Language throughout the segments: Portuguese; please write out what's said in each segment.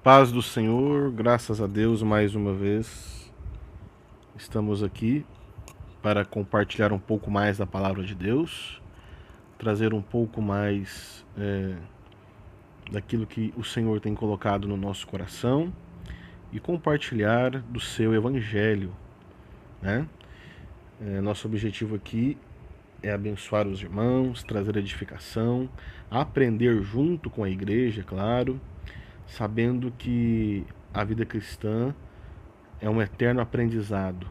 Paz do Senhor, graças a Deus mais uma vez estamos aqui para compartilhar um pouco mais da palavra de Deus, trazer um pouco mais daquilo que o Senhor tem colocado no nosso coração e compartilhar do seu evangelho, né? Nosso objetivo aqui é abençoar os irmãos, trazer edificação, aprender junto com a igreja, claro, sabendo que a vida cristã é um eterno aprendizado.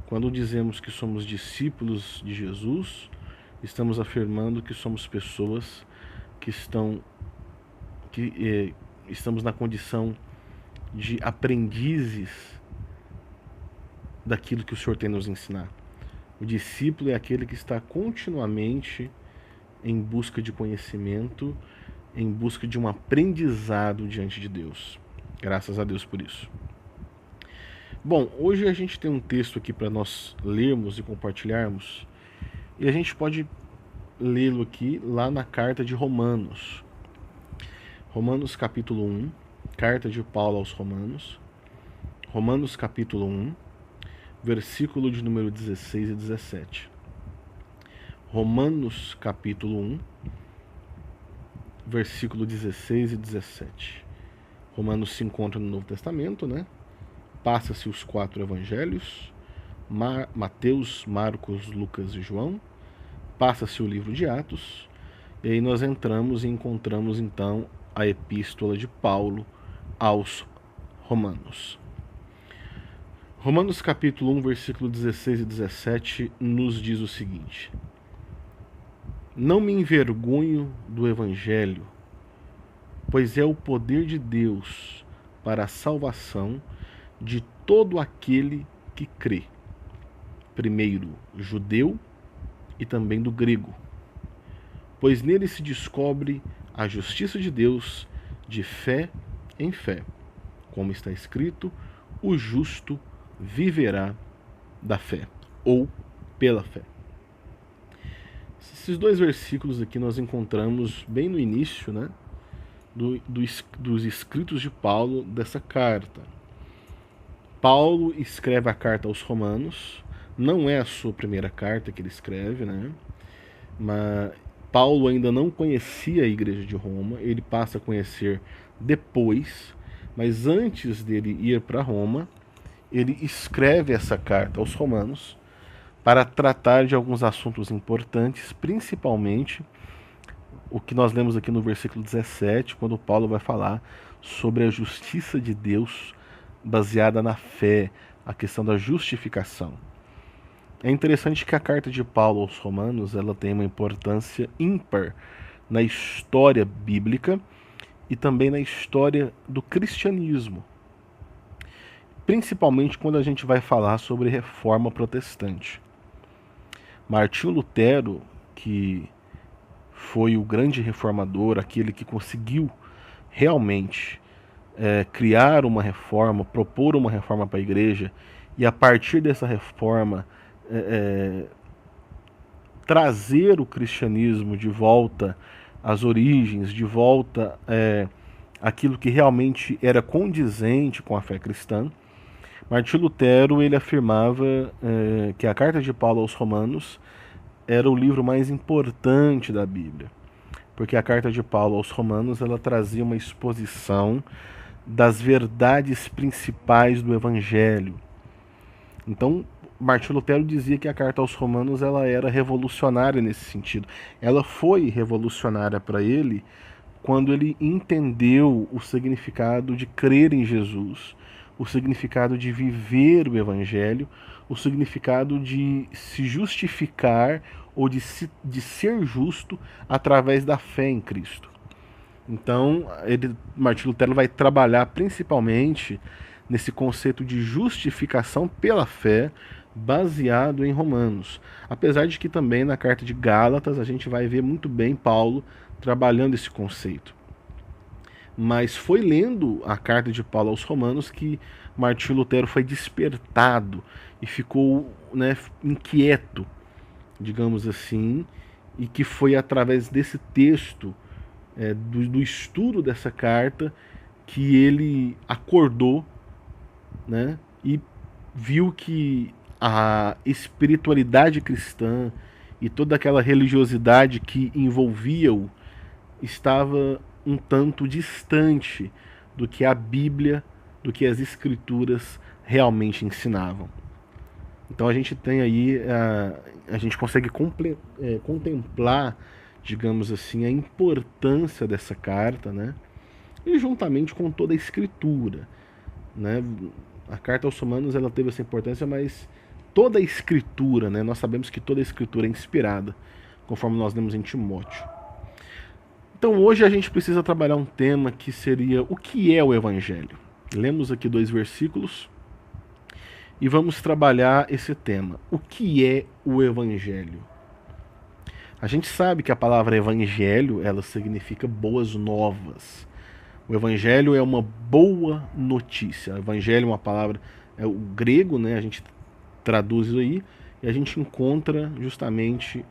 Quando dizemos que somos discípulos de Jesus, estamos afirmando que somos pessoas que estamos na condição de aprendizes daquilo que o Senhor tem nos ensinar. O discípulo é aquele que está continuamente em busca de conhecimento, em busca de um aprendizado diante de Deus. Graças a Deus por isso. Bom, hoje a gente tem um texto aqui para nós lermos e compartilharmos, e a gente pode lê-lo aqui lá na carta de Romanos. Romanos capítulo 1, carta de Paulo aos Romanos. Romanos capítulo 1, versículo de número 16 e 17. Romanos capítulo 1, versículo 16 e 17. Romanos se encontra no Novo Testamento, né? Passa-se os 4 evangelhos, Mateus, Marcos, Lucas e João. Passa-se o livro de Atos, e aí nós entramos e encontramos então a epístola de Paulo aos Romanos. Romanos capítulo 1, versículo 16 e 17 nos diz o seguinte: Não me envergonho do evangelho, pois é o poder de Deus para a salvação de todo aquele que crê, primeiro judeu e também do grego, pois nele se descobre a justiça de Deus de fé em fé, como está escrito: o justo viverá da fé, ou pela fé. Esses 2 versículos aqui nós encontramos bem no início, né, dos escritos de Paulo dessa carta. Paulo escreve a carta aos Romanos, não é a sua primeira carta que ele escreve, né? Mas Paulo ainda não conhecia a igreja de Roma, ele passa a conhecer depois, mas antes dele ir para Roma, ele escreve essa carta aos Romanos para tratar de alguns assuntos importantes, principalmente o que nós lemos aqui no versículo 17, quando Paulo vai falar sobre a justiça de Deus baseada na fé, a questão da justificação. É interessante que a carta de Paulo aos Romanos ela tem uma importância ímpar na história bíblica e também na história do cristianismo, principalmente quando a gente vai falar sobre reforma protestante. Martinho Lutero, que foi o grande reformador, aquele que conseguiu realmente criar uma reforma, propor uma reforma para a igreja, e a partir dessa reforma trazer o cristianismo de volta às origens, de volta àquilo que realmente era condizente com a fé cristã. Martinho Lutero ele afirmava que a carta de Paulo aos Romanos era o livro mais importante da Bíblia, porque a carta de Paulo aos Romanos ela trazia uma exposição das verdades principais do Evangelho. Então, Martinho Lutero dizia que a carta aos Romanos ela era revolucionária nesse sentido. Ela foi revolucionária para ele quando ele entendeu o significado de crer em Jesus, o significado de viver o Evangelho, o significado de se justificar ou de ser justo através da fé em Cristo. Então, Martinho Lutero vai trabalhar principalmente nesse conceito de justificação pela fé, baseado em Romanos. Apesar de que também na carta de Gálatas a gente vai ver muito bem Paulo trabalhando esse conceito. Mas foi lendo a carta de Paulo aos Romanos que Martinho Lutero foi despertado e ficou, né, inquieto, digamos assim, e que foi através desse texto do estudo dessa carta que ele acordou, né, e viu que a espiritualidade cristã e toda aquela religiosidade que envolvia-o estava um tanto distante do que a Bíblia, do que as Escrituras realmente ensinavam. Então a gente tem aí, a gente consegue contemplar, digamos assim, a importância dessa carta, né? E juntamente com toda a Escritura, né? A carta aos Romanos ela teve essa importância, mas toda a Escritura, né? Nós sabemos que toda a Escritura é inspirada, conforme nós lemos em Timóteo. Então hoje a gente precisa trabalhar um tema que seria o que é o Evangelho. Lemos aqui 2 versículos e vamos trabalhar esse tema. O que é o Evangelho? A gente sabe que a palavra Evangelho ela significa boas novas. O Evangelho é uma boa notícia. O Evangelho é uma palavra, é o grego, né? A gente traduz isso aí e a gente encontra justamente,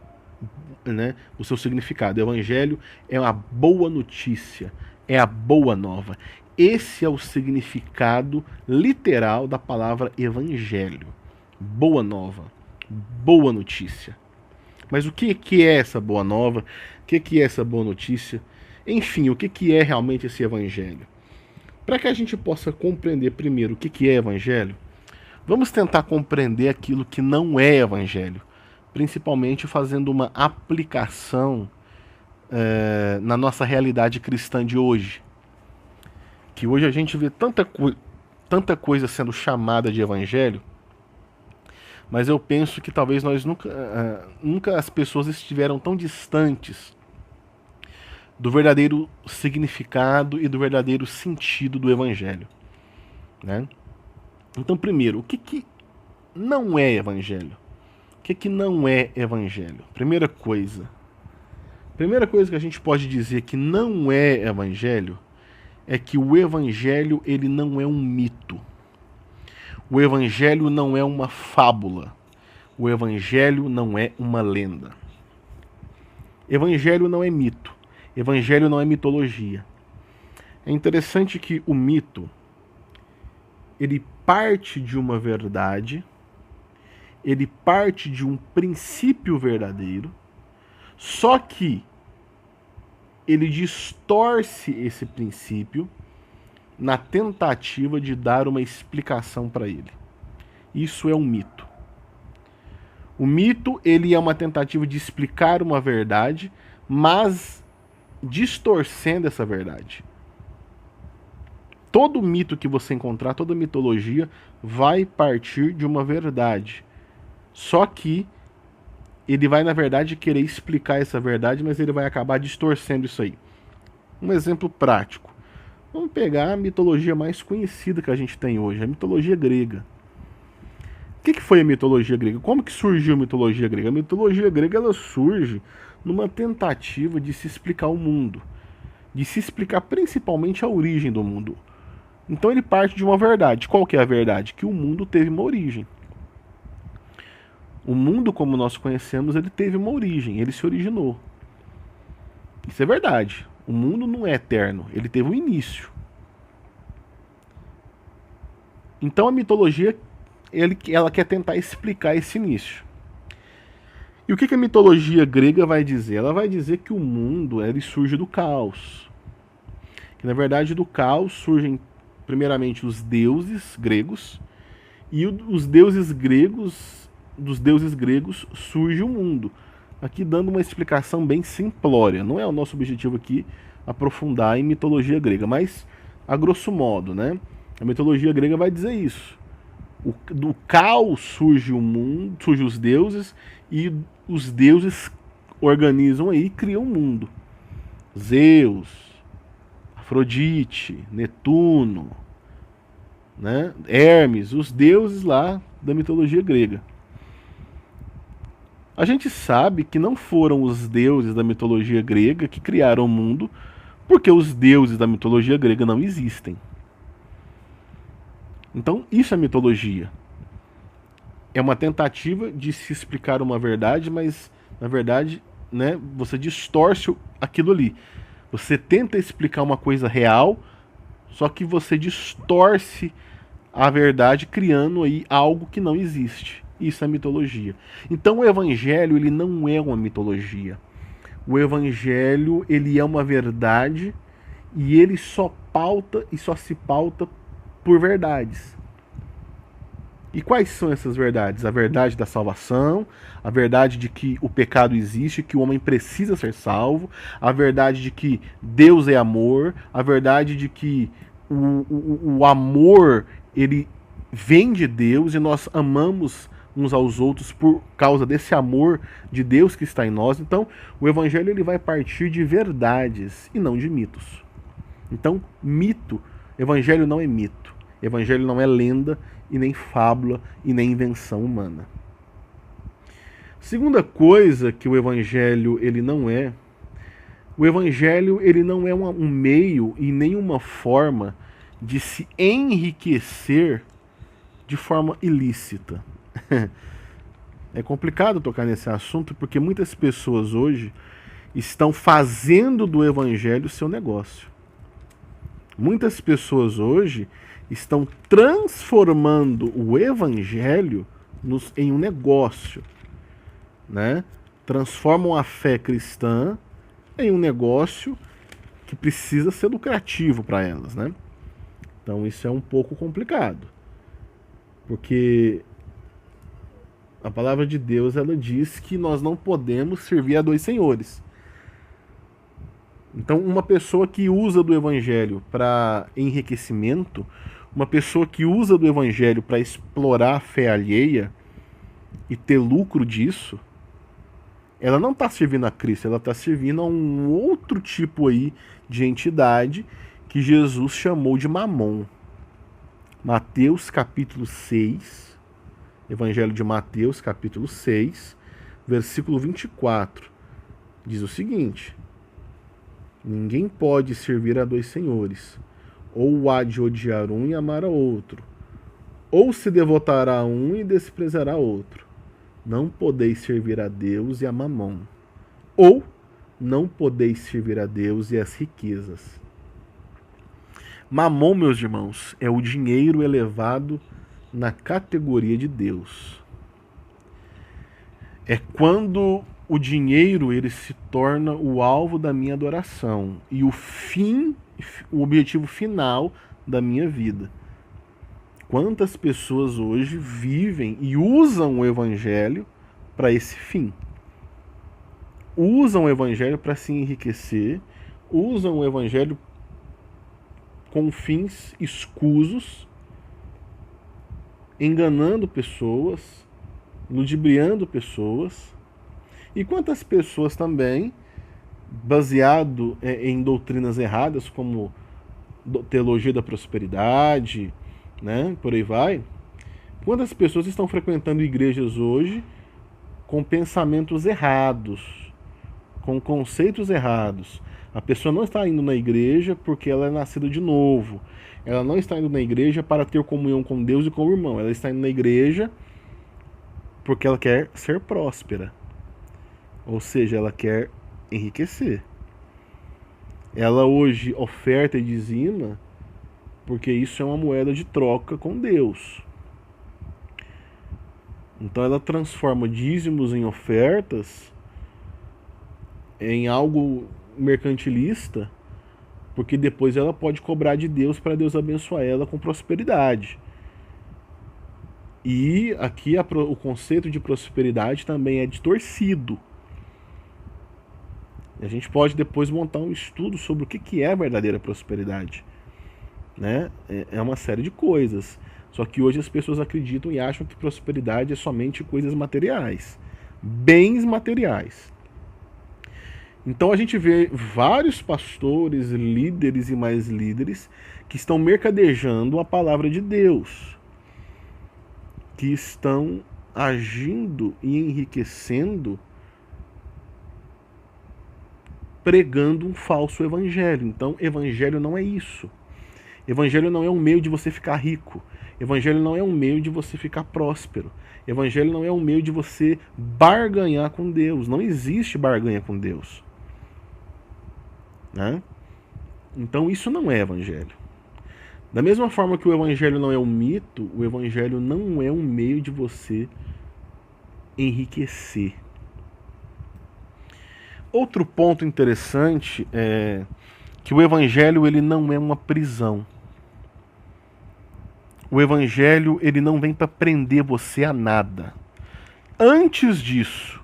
né, o seu significado. O Evangelho é uma boa notícia, é a boa nova. Esse é o significado literal da palavra Evangelho. Boa nova, boa notícia. Mas o que é essa boa nova? O que é essa boa notícia? Enfim, o que é realmente esse Evangelho? Para que a gente possa compreender primeiro o que é Evangelho, vamos tentar compreender aquilo que não é Evangelho, principalmente fazendo uma aplicação na nossa realidade cristã de hoje. Que hoje a gente vê tanta coisa sendo chamada de Evangelho, mas eu penso que talvez nós nunca as pessoas estiveram tão distantes do verdadeiro significado e do verdadeiro sentido do Evangelho, né? Então, primeiro, o que não é Evangelho? O que não é Evangelho? Primeira coisa que a gente pode dizer que não é Evangelho é que o Evangelho ele não é um mito. O Evangelho não é uma fábula. O Evangelho não é uma lenda. Evangelho não é mito. Evangelho não é mitologia. É interessante que o mito ele parte de uma verdade, ele parte de um princípio verdadeiro, só que ele distorce esse princípio na tentativa de dar uma explicação para ele. Isso é um mito. O mito ele é uma tentativa de explicar uma verdade, mas distorcendo essa verdade. Todo mito que você encontrar, toda mitologia, vai partir de uma verdade. Só que ele vai, na verdade, querer explicar essa verdade, mas ele vai acabar distorcendo isso aí. Um exemplo prático. Vamos pegar a mitologia mais conhecida que a gente tem hoje, a mitologia grega. O que foi a mitologia grega? Como que surgiu a mitologia grega? A mitologia grega ela surge numa tentativa de se explicar o mundo, de se explicar principalmente a origem do mundo. Então ele parte de uma verdade. Qual que é a verdade? Que o mundo teve uma origem. O mundo, como nós conhecemos, ele teve uma origem, ele se originou. Isso é verdade. O mundo não é eterno, ele teve um início. Então a mitologia, ela quer tentar explicar esse início. E o que a mitologia grega vai dizer? Ela vai dizer que o mundo ele surge do caos. Que na verdade do caos surgem primeiramente os deuses gregos, e os deuses gregos, dos deuses gregos surge o mundo. Aqui dando uma explicação bem simplória. Não é o nosso objetivo aqui aprofundar em mitologia grega, mas a grosso modo, né? A mitologia grega vai dizer isso. Do caos surge o mundo, surgem os deuses, e os deuses organizam aí e criam o mundo. Zeus, Afrodite, Netuno, né? Hermes, os deuses lá da mitologia grega. A gente sabe que não foram os deuses da mitologia grega que criaram o mundo, porque os deuses da mitologia grega não existem. Então, isso é mitologia. É uma tentativa de se explicar uma verdade, mas, na verdade, né, você distorce aquilo ali. Você tenta explicar uma coisa real, só que você distorce a verdade criando aí algo que não existe. Isso é mitologia. Então o evangelho, ele não é uma mitologia. O evangelho, ele é uma verdade e ele só se pauta por verdades. E quais são essas verdades? A verdade da salvação, a verdade de que o pecado existe, que o homem precisa ser salvo, a verdade de que Deus é amor, a verdade de que o amor, ele vem de Deus e nós amamos uns aos outros por causa desse amor de Deus que está em nós. Então, o evangelho, ele vai partir de verdades e não de mitos. Então, evangelho não é mito, evangelho não é lenda e nem fábula e nem invenção humana. Segunda coisa que o evangelho ele não é, o evangelho ele não é um meio e nem uma forma de se enriquecer de forma ilícita. É complicado tocar nesse assunto porque muitas pessoas hoje estão fazendo do evangelho seu negócio. Muitas pessoas hoje estão transformando o evangelho em um negócio, né? Transformam a fé cristã em um negócio que precisa ser lucrativo para elas, né? Então isso é um pouco complicado, porque a palavra de Deus, ela diz que nós não podemos servir a dois senhores. Então, uma pessoa que usa do evangelho para enriquecimento, uma pessoa que usa do evangelho para explorar a fé alheia e ter lucro disso, ela não está servindo a Cristo, ela está servindo a um outro tipo aí de entidade que Jesus chamou de Mamon. Mateus capítulo 6, Evangelho de Mateus capítulo 6, versículo 24, diz o seguinte: ninguém pode servir a dois senhores, ou há de odiar um e amar a outro, ou se devotará a um e desprezará outro. Não podeis servir a Deus e a Mamon, ou não podeis servir a Deus e as riquezas. Mamon, meus irmãos, é o dinheiro elevado na categoria de Deus. É quando o dinheiro ele se torna o alvo da minha adoração e o objetivo final da minha vida. Quantas pessoas hoje vivem e usam o evangelho para esse fim? Usam o evangelho para se enriquecer, usam o evangelho com fins escusos, enganando pessoas, ludibriando pessoas. E quantas pessoas também, baseado em doutrinas erradas, como teologia da prosperidade, né, por aí vai, quantas pessoas estão frequentando igrejas hoje com pensamentos errados, com conceitos errados. A pessoa não está indo na igreja porque ela é nascida de novo. Ela não está indo na igreja para ter comunhão com Deus e com o irmão. Ela está indo na igreja porque ela quer ser próspera. Ou seja, ela quer enriquecer. Ela hoje oferta e dizima porque isso é uma moeda de troca com Deus. Então ela transforma dízimos em ofertas em algo mercantilista, porque depois ela pode cobrar de Deus para Deus abençoar ela com prosperidade. E aqui o conceito de prosperidade também é distorcido. A gente pode depois montar um estudo sobre o que é a verdadeira prosperidade, né? É uma série de coisas. Só que hoje as pessoas acreditam e acham que prosperidade é somente coisas materiais, bens materiais. Então a gente vê vários pastores, líderes e mais líderes que estão mercadejando a palavra de Deus, que estão agindo e enriquecendo, pregando um falso evangelho. Então, evangelho não é isso. Evangelho não é um meio de você ficar rico. Evangelho não é um meio de você ficar próspero. Evangelho não é um meio de você barganhar com Deus. Não existe barganha com Deus, né? Então, isso não é evangelho. Da mesma forma que o evangelho não é um mito, o evangelho não é um meio de você enriquecer. Outro ponto interessante é que o evangelho ele não é uma prisão. O evangelho ele não vem para prender você a nada. Antes disso,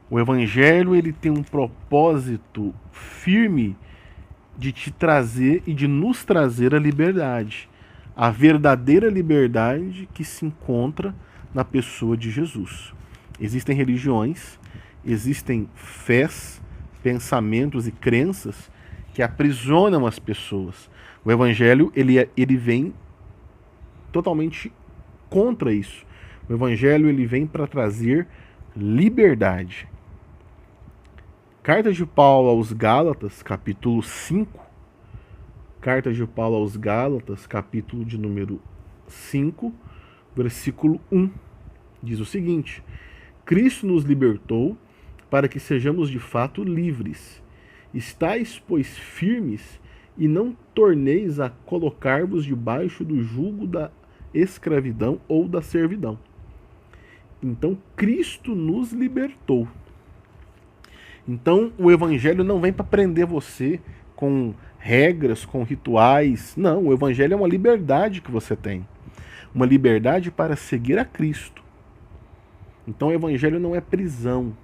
o evangelho ele tem um propósito firme de te trazer e de nos trazer a liberdade. A verdadeira liberdade que se encontra na pessoa de Jesus. Existem religiões, existem fés, pensamentos e crenças que aprisionam as pessoas. O evangelho ele vem totalmente contra isso. O evangelho ele vem para trazer liberdade. Carta de Paulo aos Gálatas, capítulo 5. Carta de Paulo aos Gálatas, capítulo de número 5, versículo 1. Diz o seguinte: Cristo nos libertou para que sejamos de fato livres. Estais, pois, firmes e não torneis a colocar-vos debaixo do jugo da escravidão ou da servidão. Então, Cristo nos libertou. Então, o evangelho não vem para prender você com regras, com rituais. Não, o evangelho é uma liberdade que você tem. Uma liberdade para seguir a Cristo. Então, o evangelho não é prisão.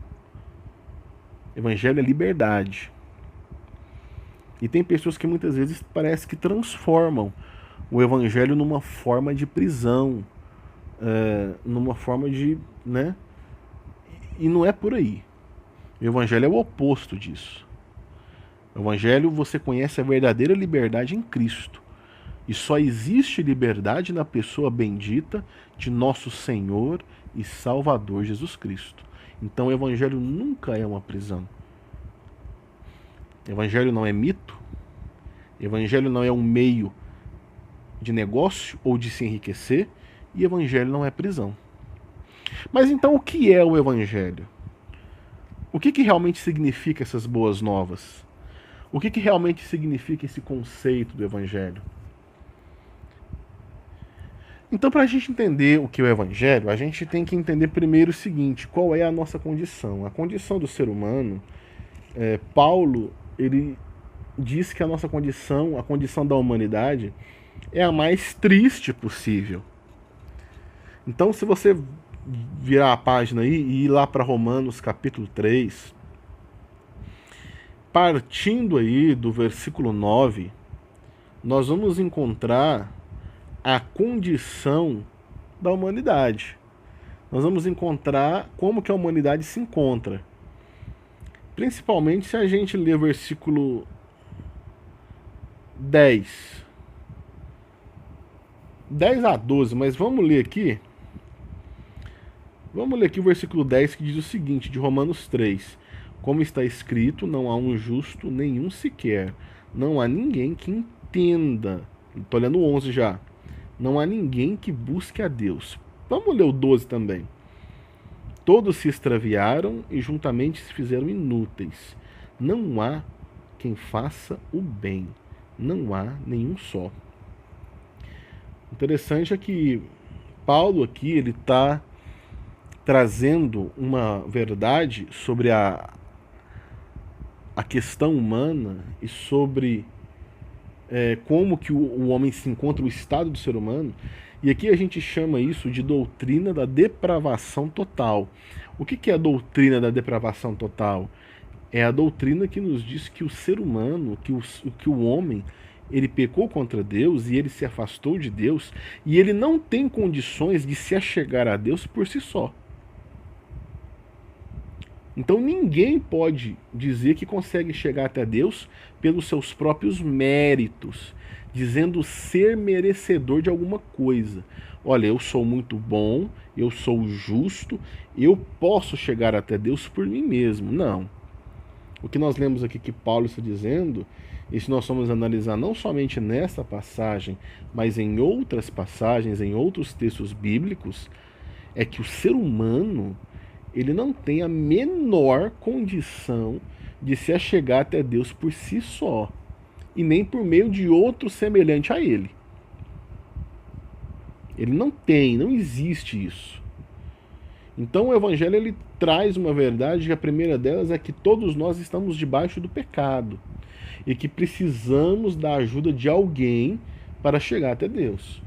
O evangelho é liberdade. E tem pessoas que muitas vezes parece que transformam o evangelho numa forma de prisão, numa forma de, né? E não é por aí. O evangelho é o oposto disso. O evangelho, você conhece a verdadeira liberdade em Cristo. E só existe liberdade na pessoa bendita de nosso Senhor e Salvador Jesus Cristo. Então o evangelho nunca é uma prisão. O evangelho não é mito. O evangelho não é um meio de negócio ou de se enriquecer. E o evangelho não é prisão. Mas então o que é o evangelho? O que realmente significa essas boas novas? O que realmente significa esse conceito do evangelho? Então, para a gente entender o que é o evangelho, a gente tem que entender primeiro o seguinte: qual é a nossa condição? A condição do ser humano, Paulo, ele diz que a nossa condição, a condição da humanidade, é a mais triste possível. Então, se você virar a página aí e ir lá para Romanos capítulo 3, partindo aí do versículo 9, nós vamos encontrar a condição da humanidade. Nós vamos encontrar como que a humanidade se encontra. Principalmente se a gente ler o versículo 10 a 12, mas vamos ler aqui. Vamos ler aqui o versículo 10 que diz o seguinte, de Romanos 3. Como está escrito, não há um justo nenhum sequer. Não há ninguém que entenda. Estou lendo o 11 já. Não há ninguém que busque a Deus. Vamos ler o 12 também. Todos se extraviaram e juntamente se fizeram inúteis. Não há quem faça o bem. Não há nenhum só. Interessante é que Paulo aqui ele está trazendo uma verdade sobre a questão humana e sobre como que o homem se encontra, o estado do ser humano. E aqui a gente chama isso de doutrina da depravação total. O que é a doutrina da depravação total? É a doutrina que nos diz que o ser humano, que o homem, ele pecou contra Deus e ele se afastou de Deus e ele não tem condições de se achegar a Deus por si só. Então ninguém pode dizer que consegue chegar até Deus pelos seus próprios méritos, dizendo ser merecedor de alguma coisa. Olha, eu sou muito bom, eu sou justo, eu posso chegar até Deus por mim mesmo. Não. O que nós lemos aqui que Paulo está dizendo, e se nós formos analisar não somente nessa passagem, mas em outras passagens, em outros textos bíblicos, é que o ser humano ele não tem a menor condição de se achegar até Deus por si só, e nem por meio de outro semelhante a ele. Ele não existe isso. Então o Evangelho ele traz uma verdade, que a primeira delas é que todos nós estamos debaixo do pecado e que precisamos da ajuda de alguém para chegar até Deus.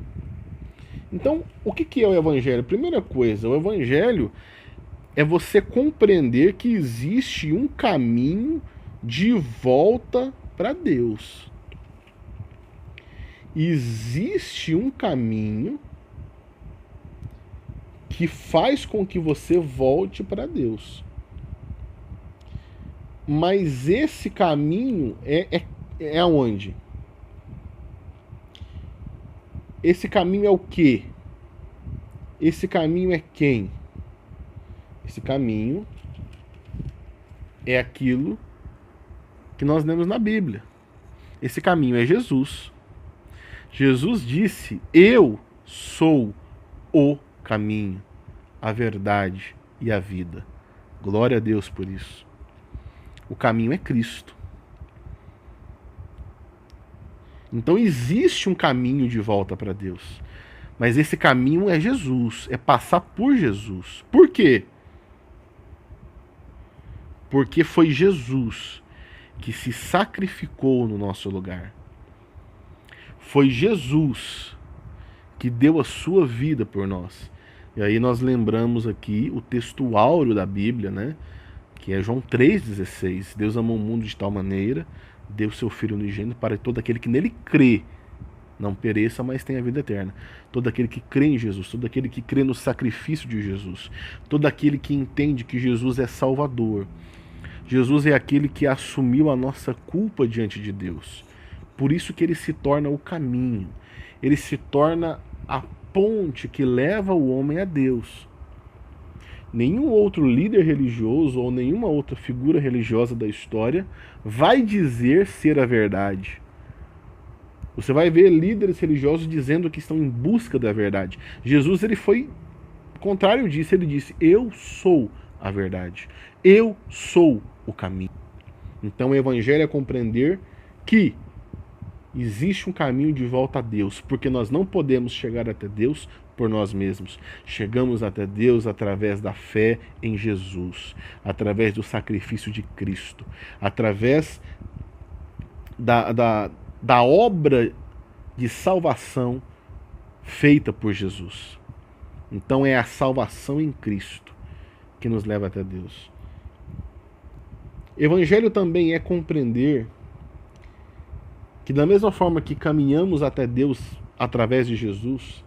Então, o que é o Evangelho? Primeira coisa, o Evangelho é você compreender que existe um caminho de volta para Deus. Existe um caminho que faz com que você volte para Deus. Mas esse caminho é aonde? Esse caminho é o quê? Esse caminho é quem? Esse caminho é aquilo que nós lemos na Bíblia. Esse caminho é Jesus. Jesus disse: eu sou o caminho, a verdade e a vida. Glória a Deus por isso. O caminho é Cristo. Então existe um caminho de volta para Deus. Mas esse caminho é Jesus, é passar por Jesus. Por quê? Porque foi Jesus que se sacrificou no nosso lugar. Foi Jesus que deu a sua vida por nós. E aí nós lembramos aqui o texto áureo da Bíblia, né? Que é João 3,16. Deus amou o mundo de tal maneira, deu seu Filho unigênito para todo aquele que nele crê, não pereça, mas tenha vida eterna. Todo aquele que crê em Jesus, todo aquele que crê no sacrifício de Jesus, todo aquele que entende que Jesus é Salvador. Jesus é aquele que assumiu a nossa culpa diante de Deus. Por isso que ele se torna o caminho. Ele se torna a ponte que leva o homem a Deus. Nenhum outro líder religioso ou nenhuma outra figura religiosa da história vai dizer ser a verdade. Você vai ver líderes religiosos dizendo que estão em busca da verdade. Jesus, ele foi contrário disso. Ele disse: eu sou a verdade. Eu sou o caminho. Então o Evangelho é compreender que existe um caminho de volta a Deus, porque nós não podemos chegar até Deus por nós mesmos. Chegamos até Deus através da fé em Jesus, através do sacrifício de Cristo, através da obra de salvação feita por Jesus. Então é a salvação em Cristo que nos leva até Deus. Evangelho também é compreender que da mesma forma que caminhamos até Deus através de Jesus,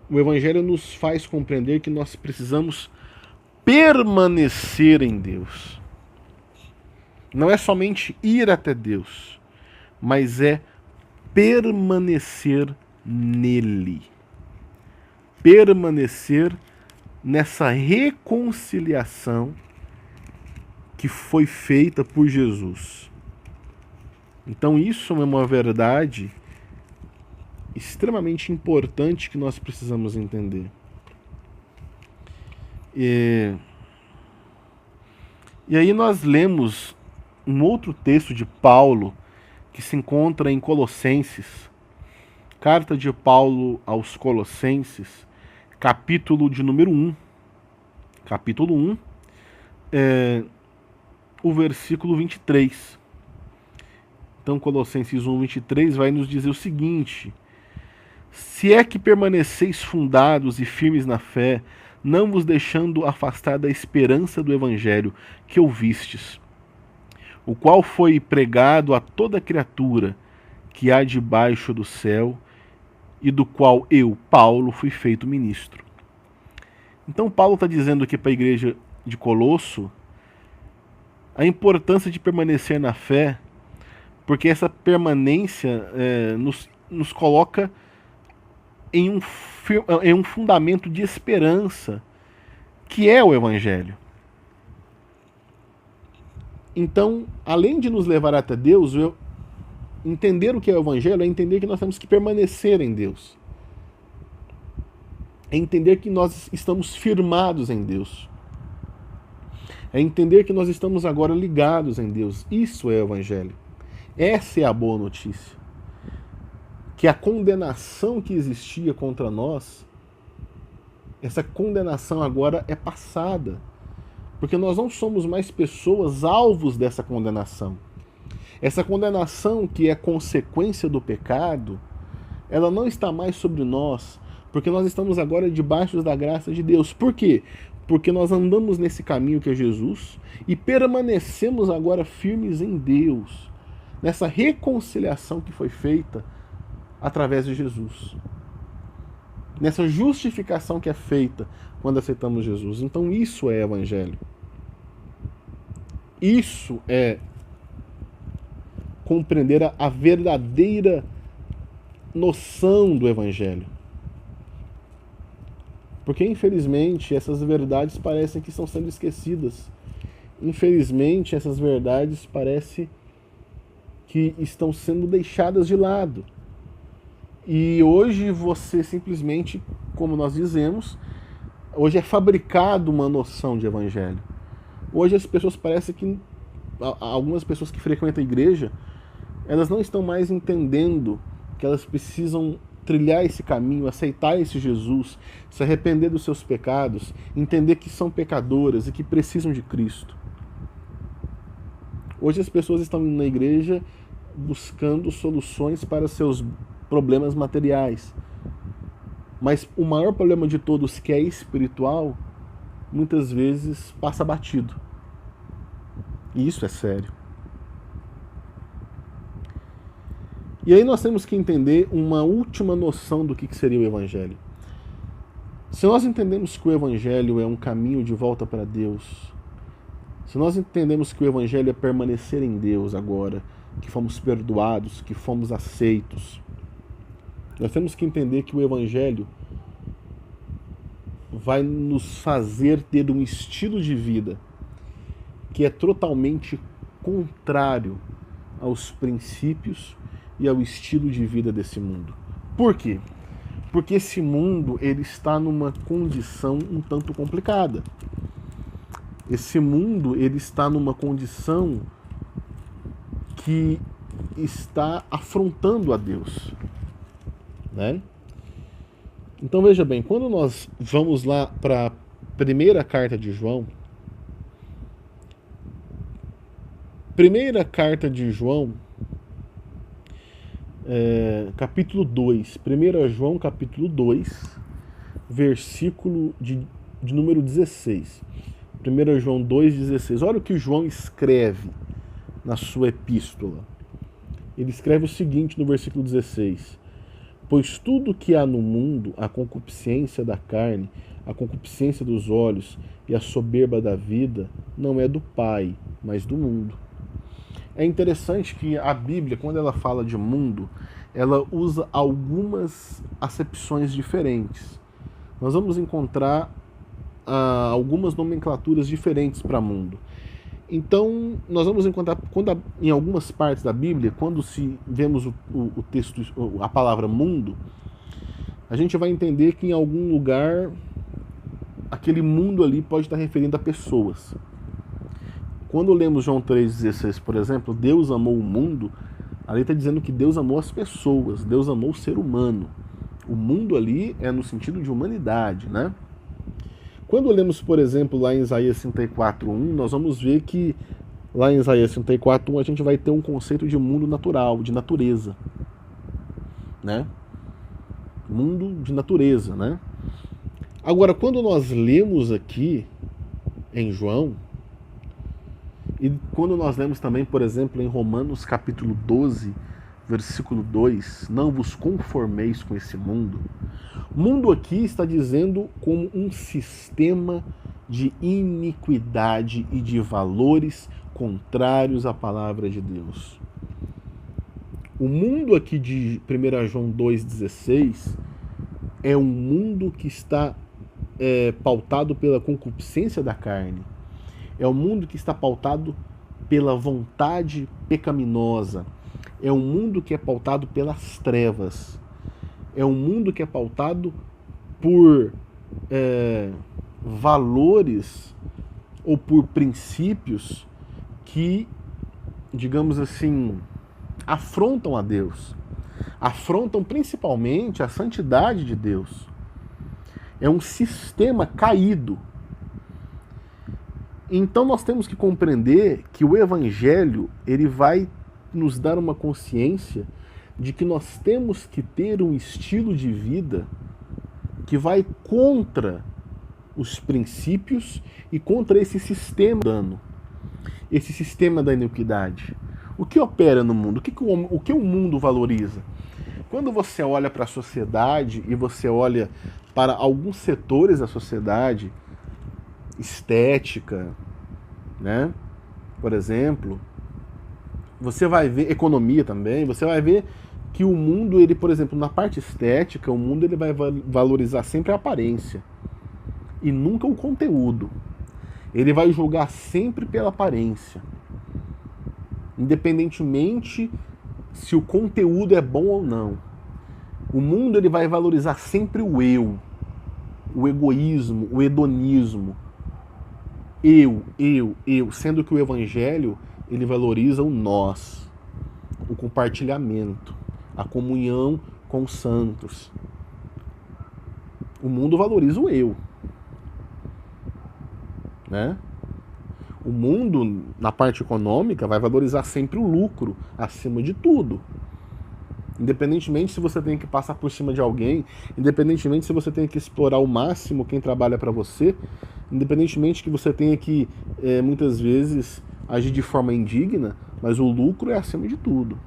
o Evangelho nos faz compreender que nós precisamos permanecer em Deus. Não é somente ir até Deus, mas é permanecer nele. Permanecer nessa reconciliação que foi feita por Jesus. Então isso é uma verdade extremamente importante que nós precisamos entender. E aí nós lemos um outro texto de Paulo que se encontra em Colossenses, carta de Paulo aos Colossenses, capítulo de número 1. Capítulo 1, o versículo 23. Então Colossenses 1, 23 vai nos dizer o seguinte: se é que permaneceis fundados e firmes na fé, não vos deixando afastar da esperança do Evangelho que ouvistes, o qual foi pregado a toda criatura que há debaixo do céu, e do qual eu, Paulo, fui feito ministro. Então Paulo está dizendo aqui para a igreja de Colosso a importância de permanecer na fé, porque essa permanência nos coloca em um fundamento de esperança, que é o Evangelho. Então, além de nos levar até Deus, entender o que é o Evangelho é entender que nós temos que permanecer em Deus. É entender que nós estamos firmados em Deus. É entender que nós estamos agora ligados em Deus. Isso é o Evangelho. Essa é a boa notícia. que a condenação que existia contra nós, essa condenação agora é passada. Porque nós não somos mais pessoas alvos dessa condenação. Essa condenação que é consequência do pecado, ela não está mais sobre nós, porque nós estamos agora debaixo da graça de Deus. Por quê? Porque nós andamos nesse caminho que é Jesus e permanecemos agora firmes em Deus, nessa reconciliação que foi feita através de Jesus, nessa justificação que é feita quando aceitamos Jesus. Então isso é evangelho. Isso é compreender a verdadeira noção do evangelho. Porque infelizmente essas verdades parecem que estão sendo esquecidas. Infelizmente essas verdades parecem que estão sendo deixadas de lado. E hoje você simplesmente, como nós dizemos, hoje é fabricado uma noção de evangelho. Hoje as pessoas parecem que, algumas pessoas que frequentam a igreja, elas não estão mais entendendo que elas precisam trilhar esse caminho, aceitar esse Jesus, se arrepender dos seus pecados, entender que são pecadoras e que precisam de Cristo. Hoje as pessoas estão indo na igreja buscando soluções para seus problemas materiais. Mas o maior problema de todos, que é espiritual, muitas vezes passa batido. E isso é sério. E aí nós temos que entender uma última noção do que seria o Evangelho. Se nós entendemos que o Evangelho é um caminho de volta para Deus, se nós entendemos que o Evangelho é permanecer em Deus agora, que fomos perdoados, que fomos aceitos, nós temos que entender que o Evangelho vai nos fazer ter um estilo de vida que é totalmente contrário aos princípios e ao estilo de vida desse mundo. Por quê? Porque esse mundo ele está numa condição um tanto complicada. Esse mundo ele está numa condição que está afrontando a Deus, né? Então veja bem, quando nós vamos lá para a primeira carta de João, capítulo 2, 1 João capítulo 2, versículo de número 16. 1 João 2,16. Olha o que João escreve na sua epístola. Ele escreve o seguinte no versículo 16: pois tudo que há no mundo, a concupiscência da carne, a concupiscência dos olhos e a soberba da vida, não é do Pai, mas do mundo. É interessante que a Bíblia, quando ela fala de mundo, ela usa algumas acepções diferentes. Nós vamos encontrar algumas nomenclaturas diferentes para mundo. Então, nós vamos encontrar, em algumas partes da Bíblia, quando vemos o texto, a palavra mundo, a gente vai entender que em algum lugar, aquele mundo ali pode estar referindo a pessoas. Quando lemos João 3,16, por exemplo, Deus amou o mundo, ali está dizendo que Deus amou as pessoas, Deus amou o ser humano. O mundo ali é no sentido de humanidade, né? Quando lemos, por exemplo, lá em Isaías 34:1, nós vamos ver que lá em Isaías 34:1 a gente vai ter um conceito de mundo natural, de natureza, né? Mundo de natureza, né? Agora, quando nós lemos aqui em João, e quando nós lemos também, por exemplo, em Romanos capítulo 12, versículo 2, não vos conformeis com esse mundo. Mundo aqui está dizendo como um sistema de iniquidade e de valores contrários à palavra de Deus. O mundo aqui de 1 João 2,16 é um mundo que está pautado pela concupiscência da carne. É um mundo que está pautado pela vontade pecaminosa. É um mundo que é pautado pelas trevas. É um mundo que é pautado por valores ou por princípios que, digamos assim, afrontam a Deus. afrontam principalmente a santidade de Deus. É um sistema caído. Então nós temos que compreender que o Evangelho, ele vai nos dar uma consciência de que nós temos que ter um estilo de vida que vai contra os princípios e contra esse sistema dano, esse sistema da iniquidade. O que opera no mundo? O que o mundo valoriza? Quando você olha para a sociedade e você olha para alguns setores da sociedade, estética, né? Por exemplo, você vai ver economia também, você vai ver que o mundo, ele, por exemplo, na parte estética, o mundo ele vai valorizar sempre a aparência e nunca o conteúdo. Ele vai julgar sempre pela aparência, independentemente se o conteúdo é bom ou não. O mundo ele vai valorizar sempre o eu, o egoísmo, o hedonismo. Eu, sendo que o Evangelho ele valoriza o nós, o compartilhamento, a comunhão com os santos. O mundo valoriza o eu, né? O mundo, na parte econômica, vai valorizar sempre o lucro acima de tudo. Independentemente se você tem que passar por cima de alguém, independentemente se você tem que explorar ao máximo quem trabalha para você, independentemente que você tenha que, muitas vezes, agir de forma indigna, mas o lucro é acima de tudo.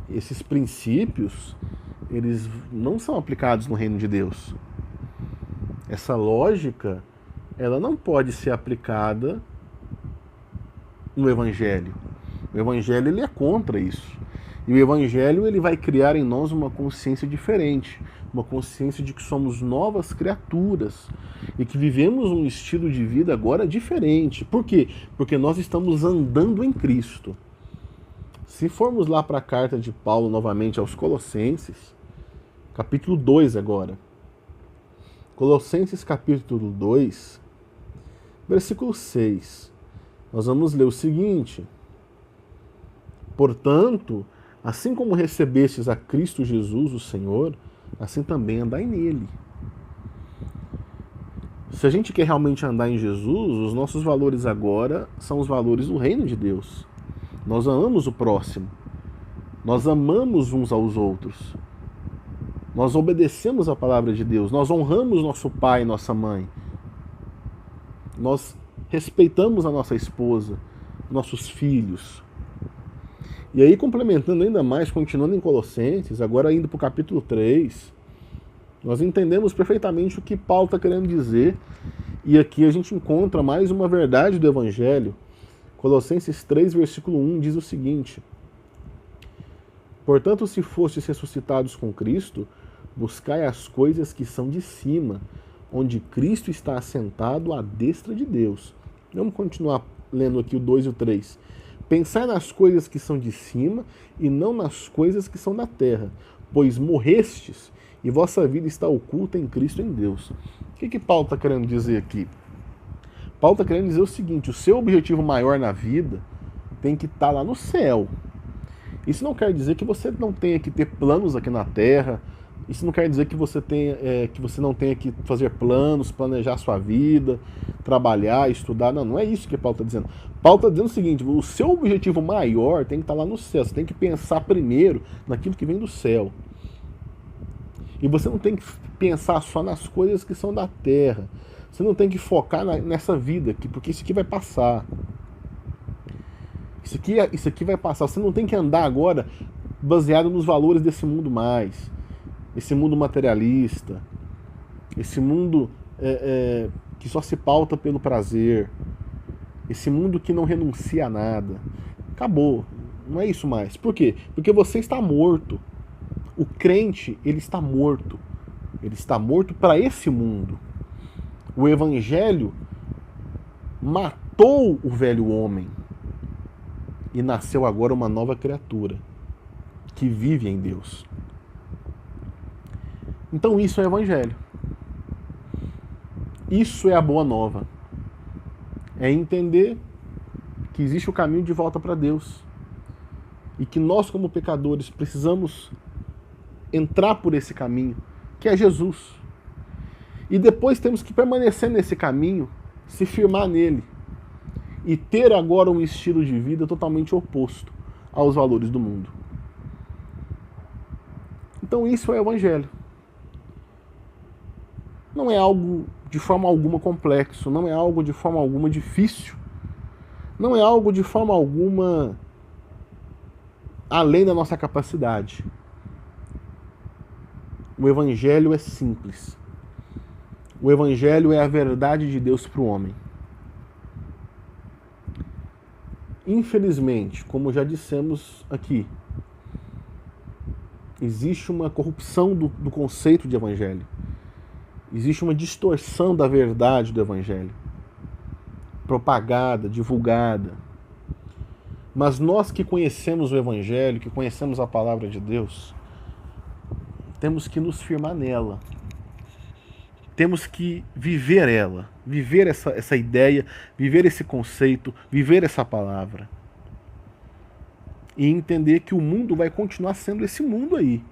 Esses princípios, eles não são aplicados no reino de Deus. Essa lógica, ela não pode ser aplicada no Evangelho. O Evangelho ele é contra isso. E o Evangelho ele vai criar em nós uma consciência diferente, uma consciência de que somos novas criaturas e que vivemos um estilo de vida agora diferente. Por quê? Porque nós estamos andando em Cristo. Se formos lá para a carta de Paulo novamente aos Colossenses, capítulo 2 agora. Colossenses capítulo 2, versículo 6. Nós vamos ler o seguinte: portanto, assim como recebestes a Cristo Jesus, o Senhor, assim também andai nele. Se a gente quer realmente andar em Jesus, os nossos valores agora são os valores do reino de Deus. Nós amamos o próximo. Nós amamos uns aos outros. Nós obedecemos a palavra de Deus. Nós honramos nosso pai e nossa mãe. Nós respeitamos a nossa esposa, nossos filhos. E aí, complementando ainda mais, continuando em Colossenses, agora indo para o capítulo 3, nós entendemos perfeitamente o que Paulo está querendo dizer. E aqui a gente encontra mais uma verdade do Evangelho. Colossenses 3, versículo 1 diz o seguinte: portanto, se fostes ressuscitados com Cristo, buscai as coisas que são de cima, onde Cristo está assentado à destra de Deus. Vamos continuar lendo aqui o 2 e o 3. Pensai nas coisas que são de cima e não nas coisas que são da terra, pois morrestes e vossa vida está oculta em Cristo em Deus. O que Paulo está querendo dizer aqui? Paulo está querendo dizer o seguinte: o seu objetivo maior na vida tem que estar lá no céu. Isso não quer dizer que você não tenha que ter planos aqui na terra. Isso não quer dizer que você não tenha que fazer planos, planejar sua vida, trabalhar, estudar. Não, não é isso que Paulo está dizendo. Paulo está dizendo o seguinte: o seu objetivo maior tem que estar lá no céu. Você tem que pensar primeiro naquilo que vem do céu. E você não tem que pensar só nas coisas que são da terra. Você não tem que focar nessa vida aqui, porque isso aqui vai passar. Isso aqui vai passar. Você não tem que andar agora baseado nos valores desse mundo mais. Esse mundo materialista. Esse mundo que só se pauta pelo prazer. Esse mundo que não renuncia a nada. Acabou. Não é isso mais. Por quê? Porque você está morto. O crente, ele está morto. Ele está morto para esse mundo. O Evangelho matou o velho homem e nasceu agora uma nova criatura que vive em Deus. Então isso é Evangelho. Isso é a boa nova. É entender que existe o caminho de volta para Deus. e que nós, como pecadores, precisamos entrar por esse caminho, que é Jesus. E depois temos que permanecer nesse caminho, se firmar nele e ter agora um estilo de vida totalmente oposto aos valores do mundo. Então isso é o Evangelho. Não é algo de forma alguma complexo, não é algo de forma alguma difícil, não é algo de forma alguma além da nossa capacidade. O Evangelho é simples. O Evangelho é a verdade de Deus para o homem. Infelizmente, como já dissemos aqui, existe uma corrupção do conceito de Evangelho. Existe uma distorção da verdade do Evangelho. Propagada, divulgada. Mas nós que conhecemos o Evangelho, que conhecemos a palavra de Deus, temos que nos firmar nela. Temos que viver ela, viver essa ideia, viver esse conceito, viver essa palavra. E entender que o mundo vai continuar sendo esse mundo aí.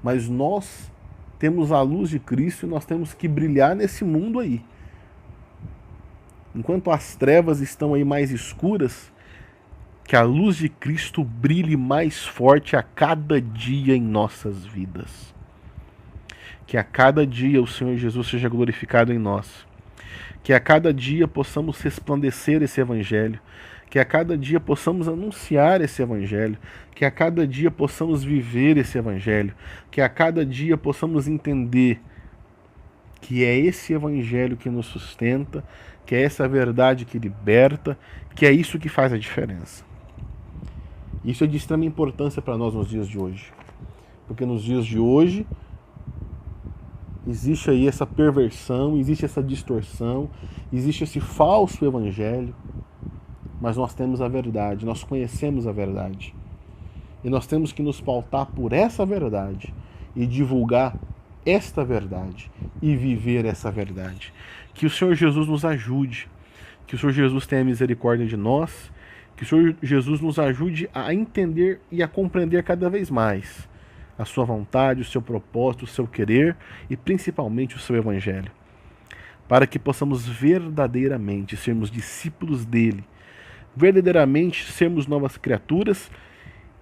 Mas nós temos a luz de Cristo e nós temos que brilhar nesse mundo aí. Enquanto as trevas estão aí mais escuras, que a luz de Cristo brilhe mais forte a cada dia em nossas vidas. Que a cada dia o Senhor Jesus seja glorificado em nós. Que a cada dia possamos resplandecer esse Evangelho. Que a cada dia possamos anunciar esse Evangelho. Que a cada dia possamos viver esse Evangelho. Que a cada dia possamos entender que é esse Evangelho que nos sustenta, que é essa verdade que liberta, que é isso que faz a diferença. Isso é de extrema importância para nós nos dias de hoje. Porque nos dias de hoje existe aí essa perversão, existe essa distorção, existe esse falso evangelho, mas nós temos a verdade, nós conhecemos a verdade. E nós temos que nos pautar por essa verdade e divulgar esta verdade e viver essa verdade. Que o Senhor Jesus nos ajude, que o Senhor Jesus tenha misericórdia de nós, que o Senhor Jesus nos ajude a entender e a compreender cada vez mais a sua vontade, o seu propósito, o seu querer e principalmente o seu evangelho, para que possamos verdadeiramente sermos discípulos dele, verdadeiramente sermos novas criaturas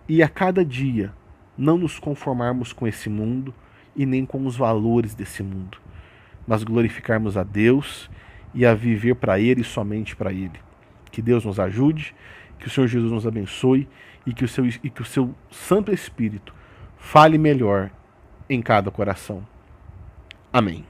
e a cada dia não nos conformarmos com esse mundo e nem com os valores desse mundo, mas glorificarmos a Deus e a viver para ele e somente para ele. Que Deus nos ajude, que o Senhor Jesus nos abençoe e que o seu Santo Espírito fale melhor em cada coração. Amém.